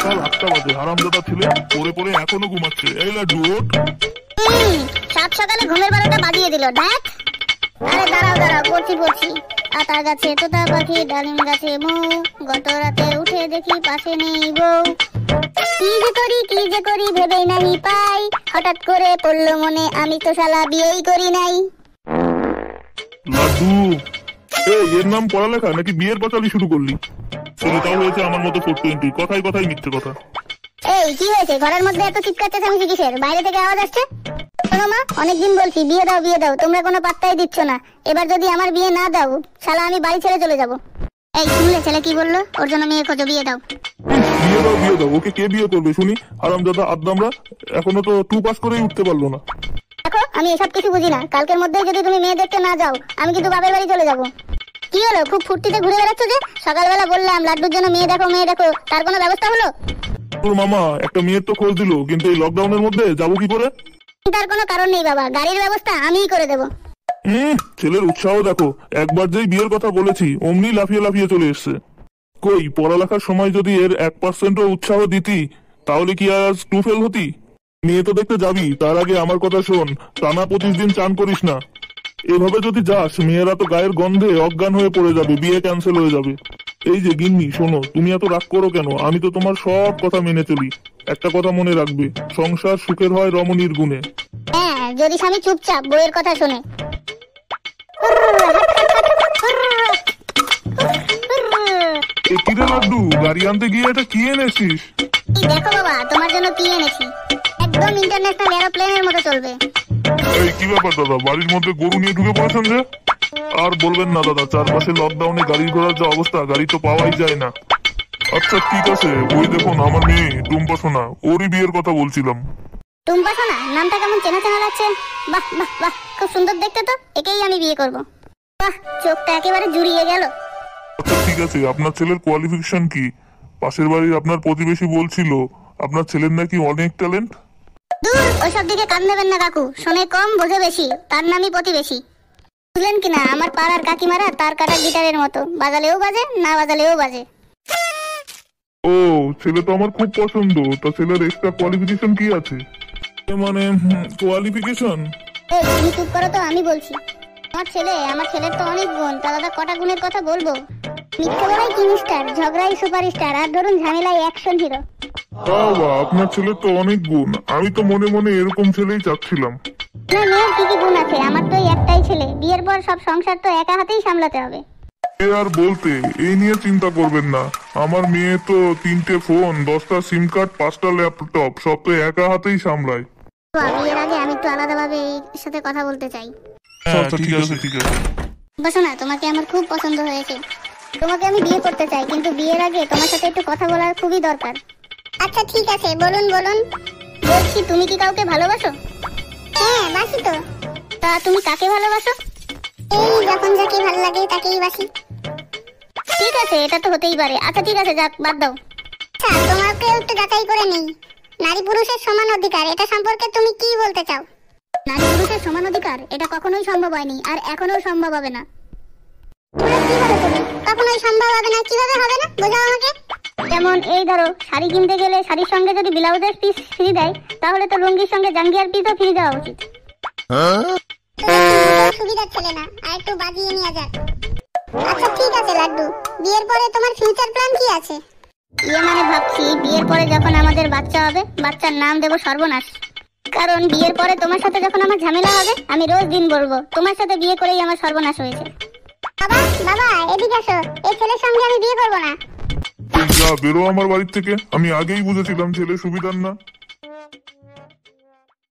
সকাল 8টা বাজে, হারামজাদা ছেলে পড়ে পড়ে এখনো ঘুমাচ্ছে। এই লাড্ডু ওঠ। সাত সকালে ঘুমের 12টা বাজিয়ে দিল। দেখ, আরে দাঁড়াও দাঁড়াও, পড়ছি। আতা গাছে তোতা পাখি, ডালিম গাছে মৌ, গত রাতে উঠে দেখি পাশে নেই বউ। কি যে করি ভেবেই নাহি পাই, হঠাৎ করে পড়লো মনে আমি তো শালা বিয়েই করি নাই। লাড্ডু, এর নাম পড়ালেখা নাকি বিয়ের পাঁচালি শুরু করলি? ছেলেটাও হয়েছে আমার মতো 420, কথাই কথাই মিথ্যে কথা। এই কি হয়েছে? ঘরের মধ্যে এত চিৎকার চেঁচামেচি কিসের? বাইরে থেকে আওয়াজ আসছে। শোনো মা, অনেকদিন বলছি বিয়ে দাও, তোমরা কোনো পাত্তাই দিচ্ছ না। এবার যদি আমার বিয়ে না দাও, শালা আমি বাড়ি ছেড়ে চলে যাব। এই শুনলে ছেলে কি বললো? ওর জন্য মেয়ে খোঁজো, বিয়ে দাও। বিয়ে দাও, ওকে কে বিয়ে করবে শুনি? হারামজাদা আদ্দামরা এখনো তো 2 পাস করেই উঠতে পারলো না। দেখো, আমি এসব কিছু বুঝি না। কালকের মধ্যেই যদি তুমি মেয়ে দেখতে না যাও, আমি কিন্তু বাপের বাড়ি চলে যাব। কি হলো, খুব ফুর্তিতে ঘুরে বেড়াচ্ছ যে? সকালবেলা বললাম লাড্ডুর জন্য মেয়ে দেখো, তার কোনো ব্যবস্থা হলো? তোর মামা একটা মেয়ের তো খোঁজ দিল, কিন্তু এই লকডাউনের মধ্যে যাবো কি করে? তার কোনো কারণ নেই বাবা, গাড়ির ব্যবস্থা আমিই করে দেবো। ছেলের উৎসাহ দেখো, একবার যেই বিয়ের কথা বলেছি অমনি লাফিয়ে চলে এসছে। কই, পড়ালেখার সময় যদি এর 1%ও উৎসাহ দিতি, তাহলে কি আজ 2 ফেল হতি? মেয়ে তো দেখতে যাবি, তার আগে আমার কথা শোন, টানা 25 দিন চান করিস না। এভাবে যদি যাস, মেয়েরা তো গায়ের গন্ধে অজ্ঞান হয়ে পড়ে যাবে, বিয়ে ক্যান্সেল হয়ে যাবে। এই যে গিন্নি, শোনো, তুমি এত রাগ করো কেন? আমি তো তোমার সব কথা মেনে চলি। একটা কথা মনে রাখবে, সংসার সুখের হয় রমণীর গুণে। হ্যাঁ, যদি স্বামী চুপচাপ বউয়ের কথা শোনে। কিরে লাড্ডু, গাড়ি আনতে গিয়ে এটা কি এনেছিস? দেখো বাবা, তোমার জন্য কি এনেছি, একদম ইন্টারন্যাশনাল এরোপ্লেনের মতো চলবে। এই কি ব্যাপার দাদা, বাড়ির মধ্যে গরু নিয়ে ঢুকে পড়েছেন যে? আর বলবেন না দাদা, চারপাশে লকডাউনে গাড়ি ঘোড়ার যা অবস্থা, গাড়ি তো পাওয়াই যায় না। আচ্ছা ঠিক আছে, ওই দেখুন আমার মেয়ে টুম্পা সোনা, ওরই বিয়ের কথা বলছিলাম। টুম্পা সোনা নামটা কেমন চেনা চেনা লাগছে। বাহ বাহ বাহ, খুব সুন্দর দেখতে তো, একেই আমি বিয়ে করব। বাহ, চোখটা একেবারে জুড়িয়ে গেল। আচ্ছা ঠিক আছে, আপনার ছেলের কোয়ালিফিকেশন কি? পাশের বাড়ির আপনার প্রতিবেশী বলছিল আপনার ছেলের নাকি অনেক ট্যালেন্ট। দূর, ওইসব দিকে কান দেবেন না কাকু, শোনে কম বোঝে বেশি, তার নামই প্রতিবেশী। বুঝলেন কিনা, আমার পাড়ার কাকিমারা তার কাটা গিটারের মতো, বাজালেও বাজে, না বাজালেও বাজে। ও, ছেলে তো আমার খুব পছন্দ। তা ছেলের এক্সট্রা কোয়ালিফিকেশন কি আছে? মানে কোয়ালিফিকেশন? তুমি চুপ করো তো, আমি বলছি। আমার ছেলের তো অনেক গুণ। তা দাদা, কটা গুণের কথা বলবো? মিথ্যে বলাই কিংস্টার, ঝগড়াই সুপারস্টার, আর ধরুন ঝামেলায় অ্যাকশন হিরো। বাবা, আপনার ছেলের তো অনেক গুণ। আমি তো মনে মনে এরকম ছেলেই চাচ্ছিলাম। না, মেয়ের কি কি গুণ আছে? আমার তো একটাই ছেলে, বিয়ের পর সব সংসার তো একা হাতেই সামলাতে হবে। আর বলতে, এই নিয়ে চিন্তা করবেন না। আমার মেয়ে তো 3টে ফোন, 10টা সিম কার্ড, 5টা ল্যাপটপ, সব তো একা হাতেই সামলায়। বিয়ের আগে আমি একটু আলাদাভাবে এর সাথে কথা বলতে চাই। আচ্ছা ঠিক আছে। বসো না, তোমাকে আমার খুব পছন্দ হয়েছে। তোমাকে আমি বিয়ে করতে চাই, কিন্তু বিয়ের আগে তোমার সাথে একটু কথা বলার খুবই দরকার। আচ্ছা ঠিক আছে, বলুন। বলছি, তুমি কি কাউকে ভালোবাসো? হ্যাঁ, বাসি তো। তা তুমি কাকে ভালোবাসো? এই যখন যাকে ভালো লাগে তাকেই বাসি। ঠিক আছে, এটা তো হতেই পারে। আচ্ছা ঠিক আছে, যাক, বাদ দাও। আচ্ছা, তোমাকে একটু যাচাই করে নেই। নারী পুরুষের সমান অধিকার, এটা সম্পর্কে তুমি কি বলতে চাও? নারী পুরুষের সমান অধিকার, এটা কখনোই সম্ভব হয়নি, আর এখনোও সম্ভব হবে না। কখনোই সম্ভব হবে না? কিভাবে হবে না, বোঝাও আমাকে। যেমন এই ধরো, শাড়ি কিনতে গেলে শাড়ির সঙ্গে যদি ব্লাউজের পিস ফ্রি দেয়, তাহলে তো লুঙ্গির সঙ্গে জাঙ্গিয়ার পিসও ফ্রি দেওয়া উচিত। সুবিধার ছেলে না, আর একটু বাজিয়ে নিয়ে যাক। আচ্ছা ঠিক আছে লাড্ডু, বিয়ের পরে তোমার ফিউচার প্ল্যান কি আছে? মানে ভাবছি, বিয়ের পরে যখন আমাদের বাচ্চা হবে, বাচ্চার নাম দেবো সর্বনাশ। কারণ বিয়ের পরে তোমার সাথে যখন আমার ঝামেলা হবে, আমি রোজ দিন বলবো তোমার সাথে বিয়ে করেই আমার সর্বনাশ হয়েছে। বাবা এদিকে আসো, এই ছেলের সঙ্গে আমি বিয়ে করবো না। যা বেরো আমার বাড়ির থেকে। আমি আগেই বুঝেছিলাম ছেলে সুবিধার না।